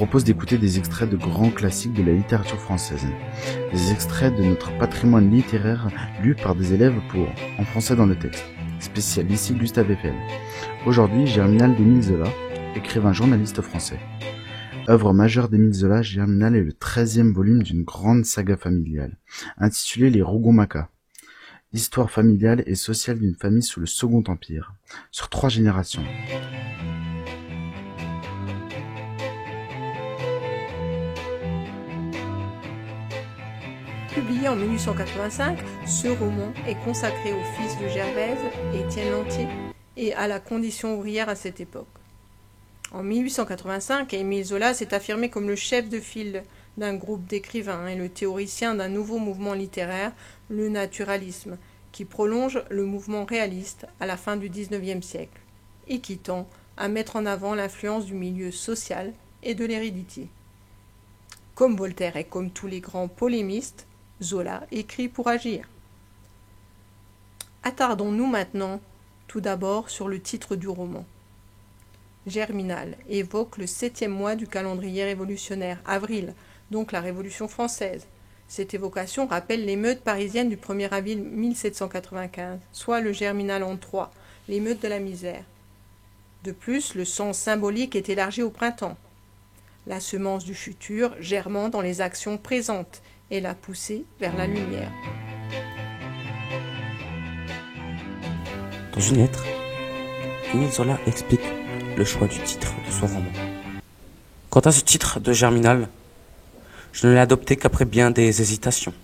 propose d'écouter des extraits de grands classiques de la littérature française. Des extraits de notre patrimoine littéraire lus par des élèves en français dans le texte. Spécial ici Gustave Eiffel. Aujourd'hui, Germinal d'Émile Zola, écrivain journaliste français. Œuvre majeure d'Émile Zola, Germinal est le 13e volume d'une grande saga familiale, intitulée Les Rougon-Macquart. Histoire familiale et sociale d'une famille sous le Second Empire, sur 3 générations. Publié en 1885, ce roman est consacré au fils de Gervaise, Étienne Lantier, et à la condition ouvrière à cette époque. En 1885, Émile Zola s'est affirmé comme le chef de file d'un groupe d'écrivains et le théoricien d'un nouveau mouvement littéraire, le naturalisme, qui prolonge le mouvement réaliste à la fin du XIXe siècle et qui tend à mettre en avant l'influence du milieu social et de l'hérédité. Comme Voltaire et comme tous les grands polémistes, Zola écrit pour agir. Attardons-nous maintenant tout d'abord sur le titre du roman. Germinal évoque le 7e mois du calendrier révolutionnaire, avril, donc la Révolution française. Cette évocation rappelle l'émeute parisienne du 1er avril 1795, soit le Germinal en 3, l'émeute de la misère. De plus, le sens symbolique est élargi au printemps. La semence du futur germant dans les actions présentes et la poussée vers la lumière. Dans une lettre, Émile Zola explique le choix du titre de son roman. Quant à ce titre de Germinal, je ne l'ai adopté qu'après bien des hésitations.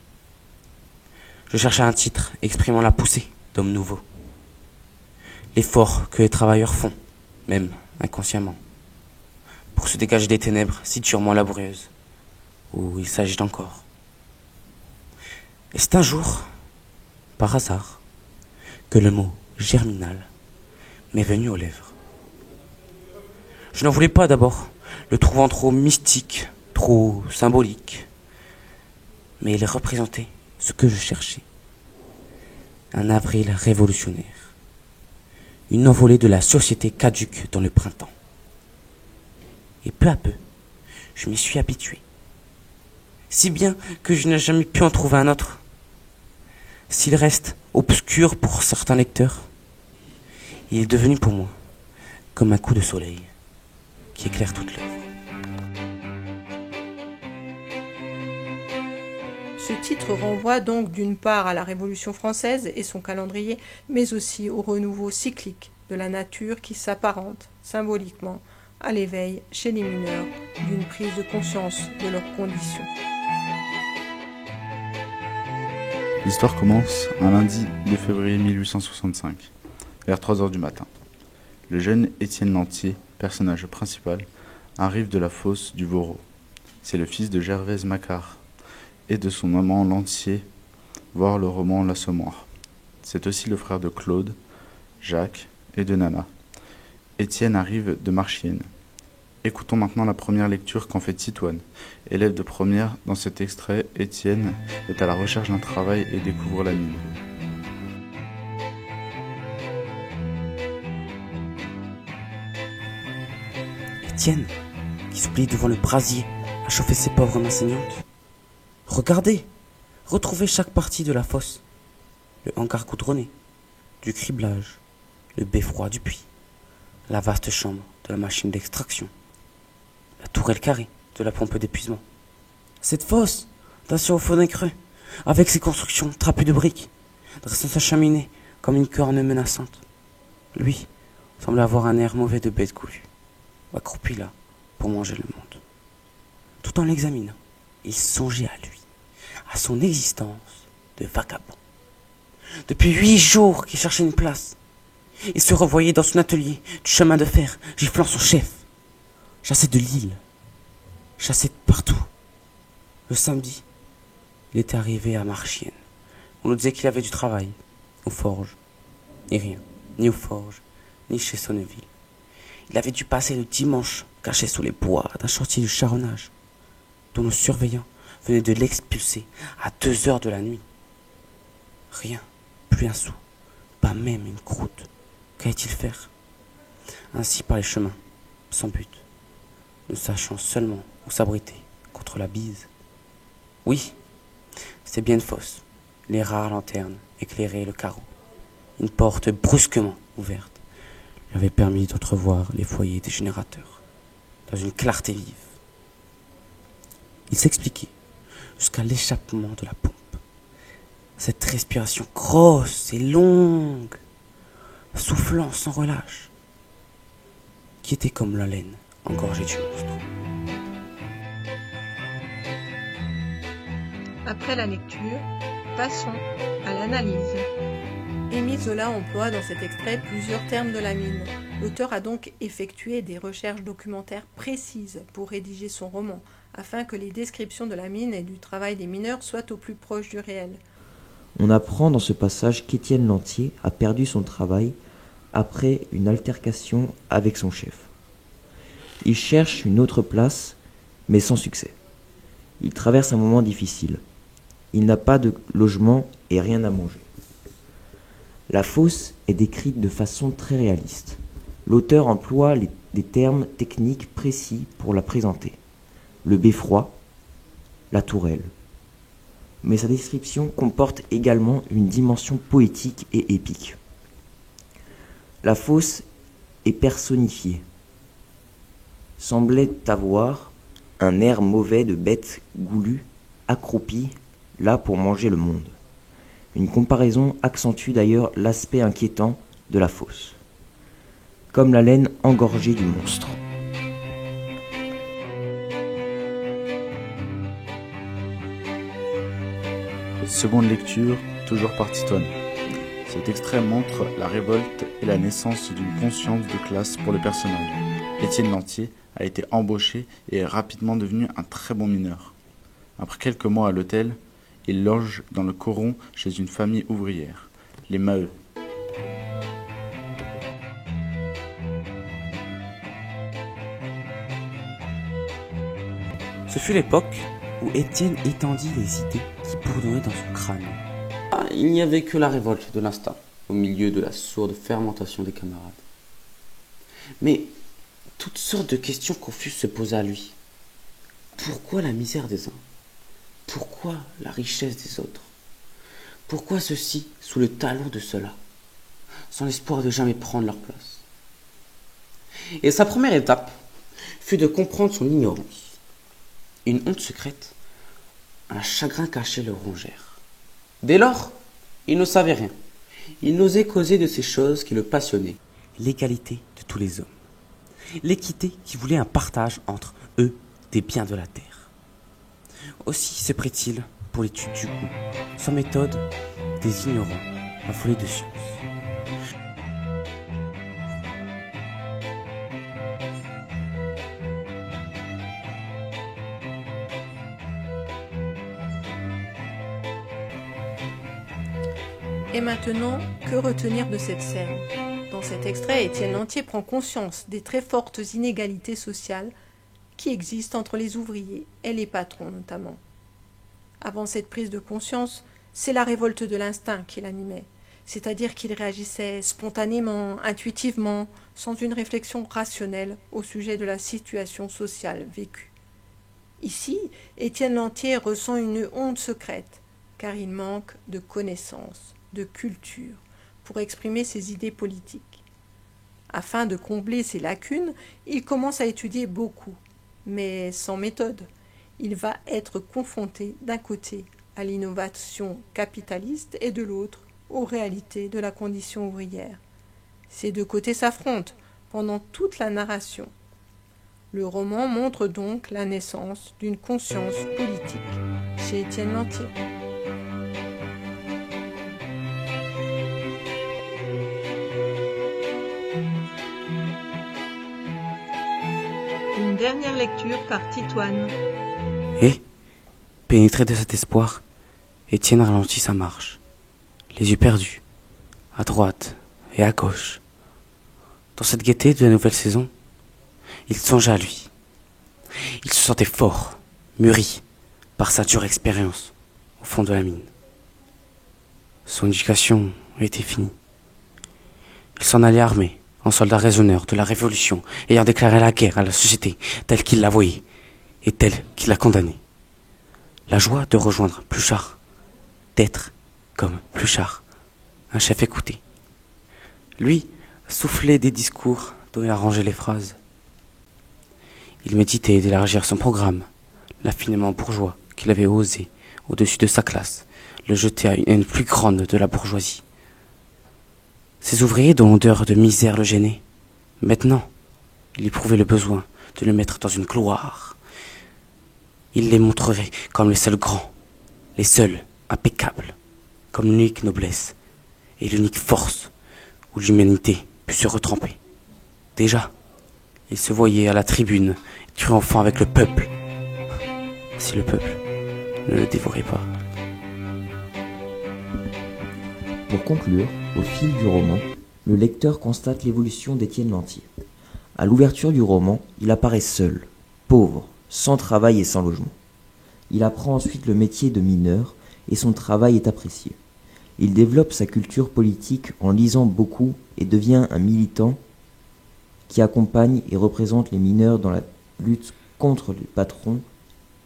Je cherchais un titre exprimant la poussée d'hommes nouveaux. L'effort que les travailleurs font, même inconsciemment, pour se dégager des ténèbres si durement laborieuses, où il s'agit encore. Et c'est un jour, par hasard, que le mot germinal m'est venu aux lèvres. Je n'en voulais pas d'abord, le trouvant trop mystique, trop symbolique. Mais il représentait ce que je cherchais. Un avril révolutionnaire. Une envolée de la société caduque dans le printemps. Et peu à peu, je m'y suis habitué. Si bien que je n'ai jamais pu en trouver un autre. S'il reste obscur pour certains lecteurs, il est devenu pour moi comme un coup de soleil qui éclaire toute l'œuvre. Ce titre renvoie donc d'une part à la Révolution française et son calendrier, mais aussi au renouveau cyclique de la nature qui s'apparente symboliquement à l'éveil chez les mineurs d'une prise de conscience de leurs conditions. L'histoire commence un lundi de février 1865, vers 3h du matin. Le jeune Étienne Lantier, personnage principal, arrive de la fosse du Voreux. C'est le fils de Gervaise Macquart et de son amant Lantier, voir le roman L'Assommoir. C'est aussi le frère de Claude, Jacques et de Nana. Étienne arrive de Marchiennes. Écoutons maintenant la première lecture qu'en fait Titoine. Élève de première, dans cet extrait, Étienne est à la recherche d'un travail et découvre la mine. Étienne, qui s'oublie devant le brasier à chauffer ses pauvres mains saignantes. Regardez, retrouvez chaque partie de la fosse. Le hangar goudronné, du criblage, le beffroi du puits, la vaste chambre de la machine d'extraction, la tourelle carrée de la pompe d'épuisement. Cette fosse, d'acier au fond d'un creux, avec ses constructions trapues de briques, dressant sa cheminée comme une corne menaçante. Lui semble avoir un air mauvais de bête coulue, accroupi là pour manger le monde. Tout en l'examinant, il songeait à lui, à son existence de vagabond. Depuis 8 jours qu'il cherchait une place, il se revoyait dans son atelier du chemin de fer, giflant son chef. Chassé de Lille, chassé de partout. Le samedi, il était arrivé à Marchiennes. On nous disait qu'il avait du travail, aux forges. Ni rien, ni aux forges, ni chez Sonneville. Il avait dû passer le dimanche caché sous les bois d'un chantier du charronnage, dont le surveillant venait de l'expulser à 2h de la nuit. Rien, plus un sou, pas même une croûte. Qu'allait-il faire? Ainsi par les chemins, sans but, nous sachant seulement où s'abriter contre la bise. Oui, c'était bien une fosse. Les rares lanternes éclairaient le carreau. Une porte brusquement ouverte lui avait permis d'entrevoir les foyers des générateurs, dans une clarté vive. Il s'expliquait jusqu'à l'échappement de la pompe. Cette respiration grosse et longue, soufflant sans relâche, qui était comme la laine engorgée du monstre. Après la lecture, passons à l'analyse. Émile Zola emploie dans cet extrait plusieurs termes de la mine. L'auteur a donc effectué des recherches documentaires précises pour rédiger son roman, afin que les descriptions de la mine et du travail des mineurs soient au plus proche du réel. On apprend dans ce passage qu'Étienne Lantier a perdu son travail après une altercation avec son chef. Il cherche une autre place, mais sans succès. Il traverse un moment difficile. Il n'a pas de logement et rien à manger. La fosse est décrite de façon très réaliste. L'auteur emploie des termes techniques précis pour la présenter. Le beffroi, la tourelle. Mais sa description comporte également une dimension poétique et épique. La fosse est personnifiée. Semblait avoir un air mauvais de bête goulue, accroupie, là pour manger le monde. Une comparaison accentue d'ailleurs l'aspect inquiétant de la fosse, comme la laine engorgée du monstre. Seconde lecture, toujours par Titoine. Cet extrait montre la révolte et la naissance d'une conscience de classe pour le personnage. Étienne Lantier a été embauché et est rapidement devenu un très bon mineur. Après quelques mois à l'hôtel, il loge dans le coron chez une famille ouvrière, les Maheu. Ce fut l'époque où Étienne étendit les idées qui bourdonnaient dans son crâne. Il n'y avait que la révolte de l'instinct, au milieu de la sourde fermentation des camarades. Mais toutes sortes de questions confuses se posaient à lui. Pourquoi la misère des uns? Pourquoi la richesse des autres? Pourquoi ceux-ci sous le talon de ceux-là, sans l'espoir de jamais prendre leur place? Et sa première étape fut de comprendre son ignorance. Une honte secrète, un chagrin caché le rongèrent. Dès lors, il ne savait rien. Il n'osait causer de ces choses qui le passionnaient. L'égalité de tous les hommes. L'équité qui voulait un partage entre eux des biens de la terre. Aussi se prit-il pour l'étude du goût, sans méthode, des ignorants, affolés de science. Et maintenant, que retenir de cette scène? Dans cet extrait, Étienne Lantier prend conscience des très fortes inégalités sociales qui existent entre les ouvriers et les patrons notamment. Avant cette prise de conscience, c'est la révolte de l'instinct qui l'animait, c'est-à-dire qu'il réagissait spontanément, intuitivement, sans une réflexion rationnelle au sujet de la situation sociale vécue. Ici, Étienne Lantier ressent une honte secrète, car il manque de connaissances, de culture, pour exprimer ses idées politiques. Afin de combler ces lacunes, il commence à étudier beaucoup, mais sans méthode. Il va être confronté d'un côté à l'innovation capitaliste et de l'autre aux réalités de la condition ouvrière. Ces deux côtés s'affrontent pendant toute la narration. Le roman montre donc la naissance d'une conscience politique chez Étienne Lantier. Une dernière lecture par Titoine. Et, pénétré de cet espoir, Étienne ralentit sa marche, les yeux perdus, à droite et à gauche. Dans cette gaieté de la nouvelle saison, il songea à lui. Il se sentait fort, mûri, par sa dure expérience au fond de la mine. Son éducation était finie. Il s'en allait armé, en soldat raisonneur de la Révolution, ayant déclaré la guerre à la société telle qu'il la voyait et telle qu'il la condamnait. La joie de rejoindre Pluchart, d'être comme Pluchart, un chef écouté. Lui soufflait des discours dont il arrangeait les phrases. Il méditait d'élargir son programme, l'affinement bourgeois qu'il avait osé, au-dessus de sa classe, le jeter à une plus grande de la bourgeoisie. Ces ouvriers dont l'odeur de misère le gênait, maintenant, il éprouvait le besoin de les mettre dans une gloire. Il les montrerait comme les seuls grands, les seuls impeccables, comme l'unique noblesse et l'unique force où l'humanité put se retremper. Déjà, il se voyait à la tribune, triomphant avec le peuple, si le peuple ne le dévorait pas. Pour conclure, au fil du roman, le lecteur constate l'évolution d'Étienne Lantier. À l'ouverture du roman, il apparaît seul, pauvre, sans travail et sans logement. Il apprend ensuite le métier de mineur et son travail est apprécié. Il développe sa culture politique en lisant beaucoup et devient un militant qui accompagne et représente les mineurs dans la lutte contre les patrons,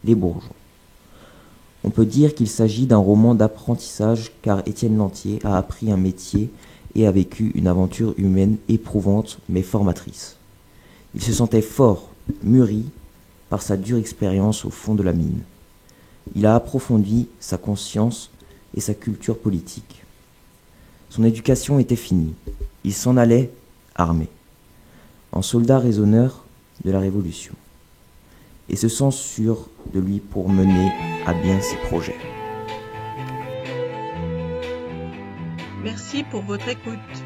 les bourgeois. On peut dire qu'il s'agit d'un roman d'apprentissage car Étienne Lantier a appris un métier et a vécu une aventure humaine éprouvante mais formatrice. Il se sentait fort, mûri par sa dure expérience au fond de la mine. Il a approfondi sa conscience et sa culture politique. Son éducation était finie. Il s'en allait armé, en soldat raisonneur de la Révolution, et se sent sûr de lui pour mener à bien ses projets. Merci pour votre écoute.